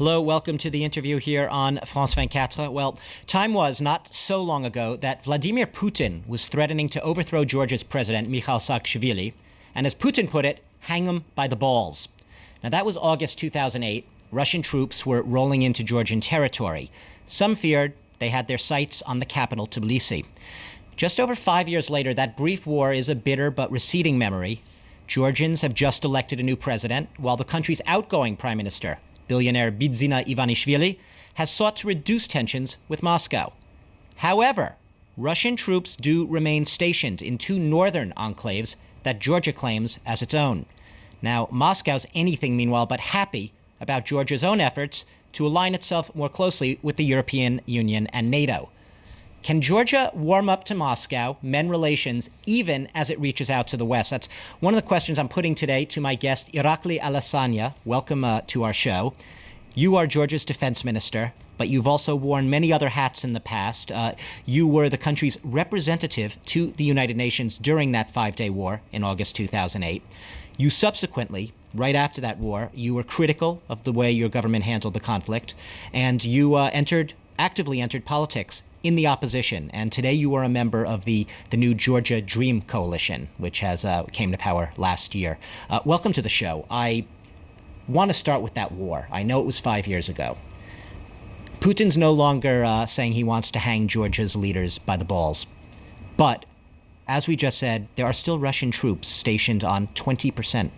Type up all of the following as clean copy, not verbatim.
Hello, welcome to the interview here on France24. Well, time was not so long ago that Vladimir Putin was threatening to overthrow Georgia's president, Mikhail Saakashvili, and as Putin put it, hang him by the balls. Now, that was August 2008. Russian troops were rolling into Georgian territory. Some feared they had their sights on the capital, Tbilisi. Just over 5 years later, that brief war is a bitter but receding memory. Georgians have just elected a new president, while the country's outgoing prime minister, billionaire Bidzina Ivanishvili, has sought to reduce tensions with Moscow. However, Russian troops do remain stationed in two northern enclaves that Georgia claims as its own. Now, Moscow's anything, meanwhile, but happy about Georgia's own efforts to align itself more closely with the European Union and NATO. Can Georgia warm up to Moscow, mend relations, even as it reaches out to the West? That's one of the questions I'm putting today to my guest, Iraklي Allasania. Welcome to our show. You are Georgia's defense minister, but you've also worn many other hats in the past. You were the country's representative to the United Nations during that 5-day war in August 2008. You subsequently, right after that war, you were critical of the way your government handled the conflict, and you actively entered politics in the opposition. And today you are a member of the new Georgia Dream Coalition, which has came to power last year. Welcome to the show. I want to start with that war. I know it was 5 years ago. Putin's no longer saying he wants to hang Georgia's leaders by the balls. But, as we just said, there are still Russian troops stationed on 20%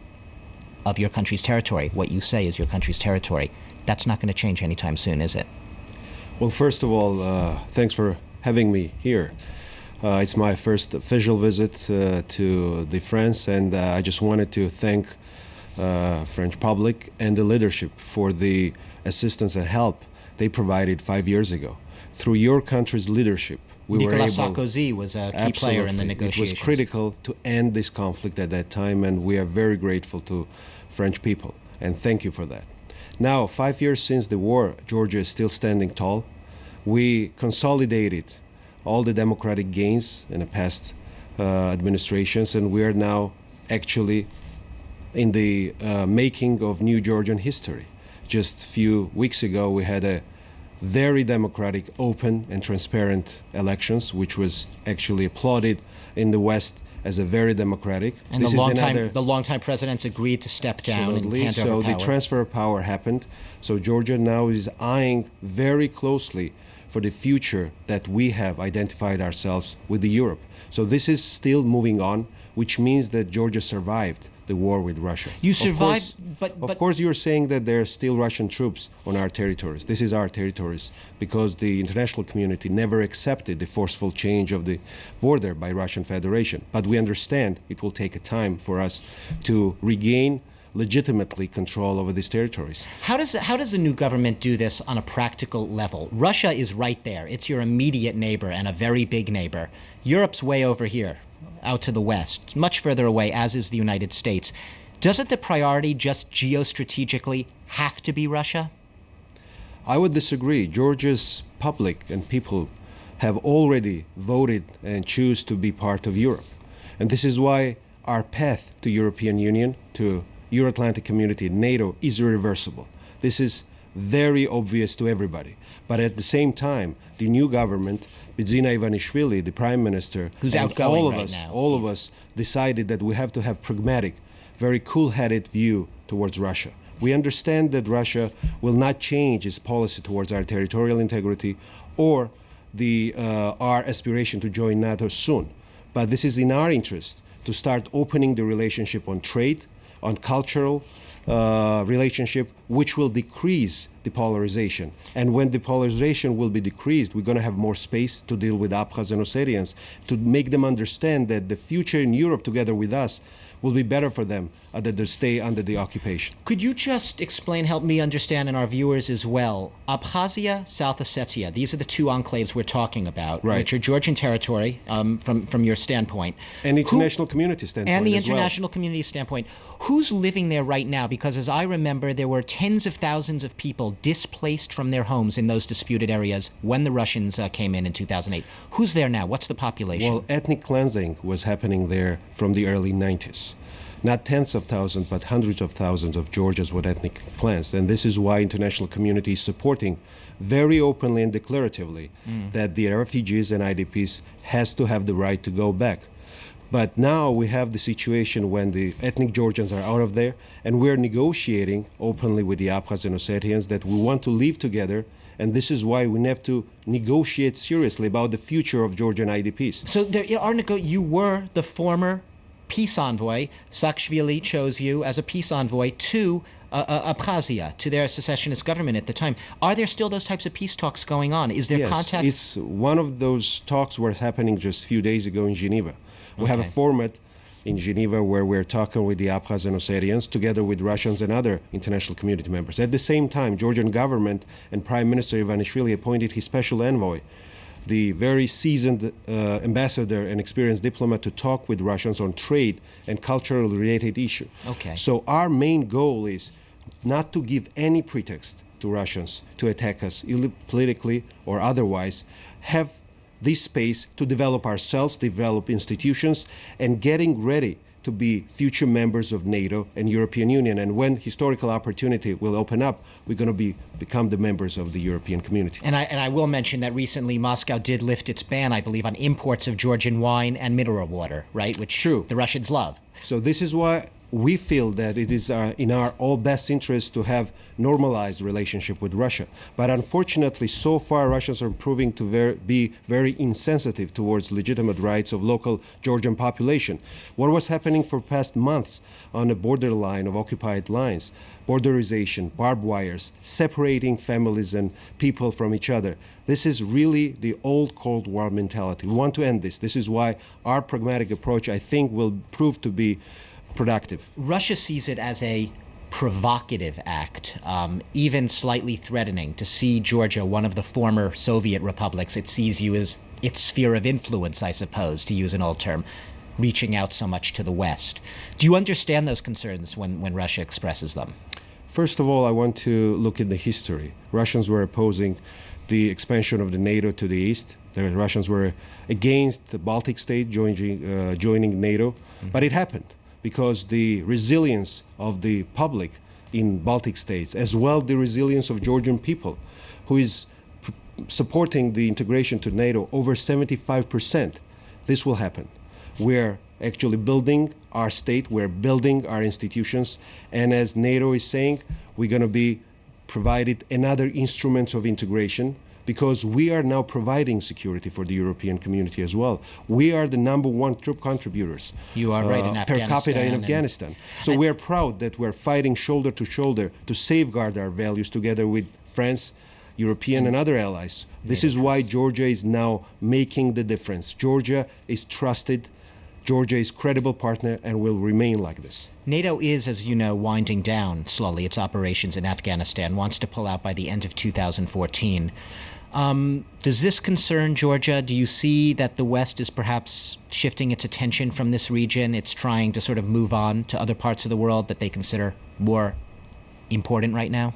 of your country's territory. What you say is your country's territory. That's not going to change anytime soon, is it? Well, first of all, thanks for having me here. It's my first official visit to the France, and I just wanted to thank French public and the leadership for the assistance and help they provided 5 years ago. Through your country's leadership, we were able... Nicolas Sarkozy was a key player in the negotiations. It was critical to end this conflict at that time, and we are very grateful to French people, and thank you for that. Now, 5 years since the war, Georgia is still standing tall. We consolidated all the democratic gains in the past administrations, and we are now actually in the making of new Georgian history. Just a few weeks ago, we had a very democratic, open and transparent elections, which was actually applauded in the West as a very democratic. And the longtime presidents agreed to step down and hand over power. So the transfer of power happened. So Georgia now is eyeing very closely for the future that we have identified ourselves with Europe. So this is still moving on, which means that Georgia survived the war with Russia. You survived, Of course, you're saying that there are still Russian troops on our territories. This is our territories because the international community never accepted the forceful change of the border by Russian Federation. But we understand it will take a time for us to regain legitimately control over these territories. How does the new government do this on a practical level? Russia is right there. It's your immediate neighbor and a very big neighbor. Europe's way over here, out to the west, much further away, as is the United States. Doesn't the priority just geostrategically have to be Russia? I would disagree. Georgia's public and people have already voted and choose to be part of Europe. And this is why our path to European Union, to Euro-Atlantic community, NATO, is irreversible. This is very obvious to everybody. But at the same time, the new government, Bidzina Ivanishvili, the prime minister, who's and outgoing all of us decided that we have to have pragmatic, very cool-headed view towards Russia. We understand that Russia will not change its policy towards our territorial integrity or our aspiration to join NATO soon. But this is in our interest to start opening the relationship on trade, on cultural relationship, which will decrease the polarization. And when the polarization will be decreased, we're going to have more space to deal with Abkhaz and Ossetians, to make them understand that the future in Europe together with us will be better for them than to stay under the occupation. Could you just explain, help me understand, and our viewers as well, Abkhazia, South Ossetia, these are the two enclaves we're talking about, right, which are Georgian territory from your standpoint. And the international community standpoint And the as well. international community standpoint. Who's living there right now? Because as I remember, there were tens of thousands of people displaced from their homes in those disputed areas when the Russians came in 2008. Who's there now? What's the population? Well, ethnic cleansing was happening there from the early 90s. not tens of thousands, but hundreds of thousands of Georgians with ethnic cleansed. And this is why international community is supporting very openly and declaratively that the refugees and IDPs has to have the right to go back. But now we have the situation when the ethnic Georgians are out of there, and we're negotiating openly with the Abkhaz and Ossetians that we want to live together, and this is why we have to negotiate seriously about the future of Georgian IDPs. So there are you were the former peace envoy. Saakashvili chose you as a peace envoy to Abkhazia, to their secessionist government at the time. Are there still those types of peace talks going on? Is there contact? Yes, it's one of those talks was happening just a few days ago in Geneva. We have a format in Geneva where we're talking with the Abkhaz and Ossetians together with Russians and other international community members. At the same time, Georgian government and Prime Minister Ivanishvili appointed his special envoy, the very seasoned ambassador and experienced diplomat, to talk with Russians on trade and cultural related issues. Okay. So our main goal is not to give any pretext to Russians to attack us politically or otherwise, have this space to develop ourselves, develop institutions, and getting ready to be future members of NATO and European Union. And when historical opportunity will open up, we're going to become the members of the European community. And I will mention that recently Moscow did lift its ban, I believe, on imports of Georgian wine and mineral water, right? Which True. The Russians love. So this is why we feel that it is in our all best interest to have normalized relationship with Russia. But unfortunately, so far, Russians are proving to be very insensitive towards legitimate rights of local Georgian population. What was happening for past months on the borderline of occupied lines, borderization, barbed wires, separating families and people from each other. This is really the old Cold War mentality. We want to end this. This is why our pragmatic approach, I think, will prove to be productive. Russia sees it as a provocative act, even slightly threatening, to see Georgia, one of the former Soviet republics. It sees you as its sphere of influence, I suppose, to use an old term, reaching out so much to the West. Do you understand those concerns when Russia expresses them? First of all, I want to look at the history. Russians were opposing the expansion of the NATO to the east. The Russians were against the Baltic state joining NATO, but it happened because the resilience of the public in Baltic states, as well the resilience of Georgian people, who is supporting the integration to NATO over 75%, this will happen. We're actually building our state, we're building our institutions, and as NATO is saying, we're going to be provided another instruments of integration, because we are now providing security for the European community as well. We are the #1 troop contributors. You are right, in per capita in Afghanistan. So we're proud that we're fighting shoulder to shoulder to safeguard our values together with France, European and other allies. This is why Georgia is now making the difference. Georgia is trusted. Georgia is a credible partner and will remain like this. NATO is, as you know, winding down slowly its operations in Afghanistan, wants to pull out by the end of 2014. Does this concern Georgia? Do you see that the West is perhaps shifting its attention from this region? It's trying to sort of move on to other parts of the world that they consider more important right now?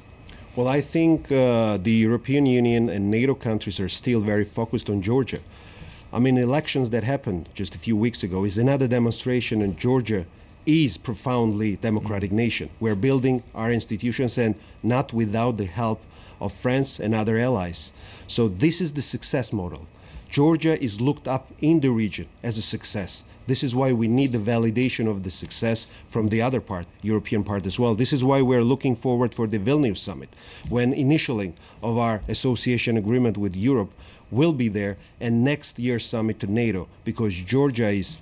Well, I think the European Union and NATO countries are still very focused on Georgia. I mean, elections that happened just a few weeks ago is another demonstration, and Georgia is profoundly democratic nation. We're building our institutions, and not without the help of France and other allies. So this is the success model. Georgia is looked up in the region as a success. This is why we need the validation of the success from the other part, European part as well. This is why we're looking forward for the Vilnius summit, when initialing of our association agreement with Europe will be there, and next year's summit to NATO, because Georgia is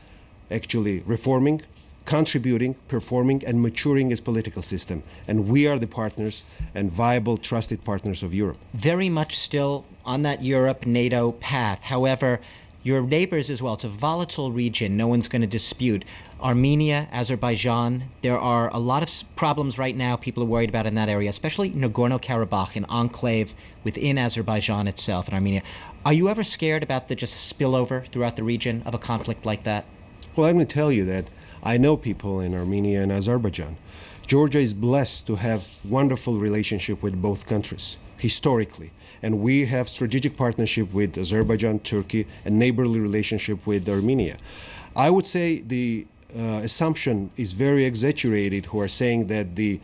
actually reforming, contributing, performing, and maturing its political system. And we are the partners and viable, trusted partners of Europe. Very much still on that Europe-NATO path. However, your neighbors as well, it's a volatile region, no one's going to dispute. Armenia, Azerbaijan, there are a lot of problems right now people are worried about in that area, especially Nagorno-Karabakh, an enclave within Azerbaijan itself and Armenia. Are you ever scared about the just spillover throughout the region of a conflict like that? Well, I'm going to tell you that I know people in Armenia and Azerbaijan. Georgia is blessed to have wonderful relationship with both countries, historically. And we have strategic partnership with Azerbaijan, Turkey, and neighborly relationship with Armenia. I would say the assumption is very exaggerated who are saying that the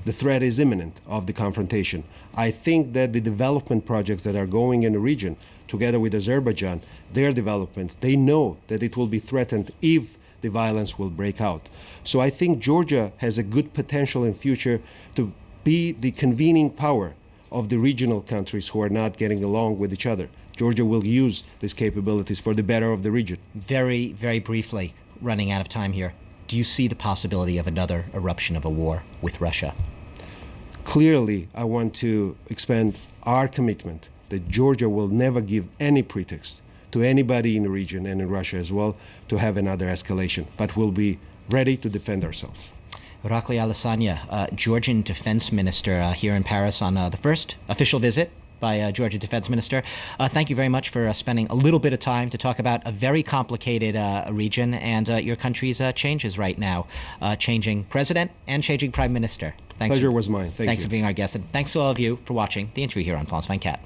threat is imminent of the confrontation. I think that the development projects that are going in the region, together with Azerbaijan, their developments, they know that it will be threatened if the violence will break out. So I think Georgia has a good potential in future to be the convening power of the regional countries who are not getting along with each other. Georgia will use these capabilities for the better of the region. Very, very briefly, running out of time here, do you see the possibility of another eruption of a war with Russia? Clearly, I want to expand our commitment that Georgia will never give any pretext to anybody in the region and in Russia as well to have another escalation, but we'll be ready to defend ourselves. Iraklii Alesania, Georgian defense minister here in Paris on the first official visit by Georgia defense minister. Thank you very much for spending a little bit of time to talk about a very complicated region and your country's changes right now, changing president and changing prime minister. Pleasure was mine. Thanks for being our guest, and thanks to all of you for watching the interview here on France24.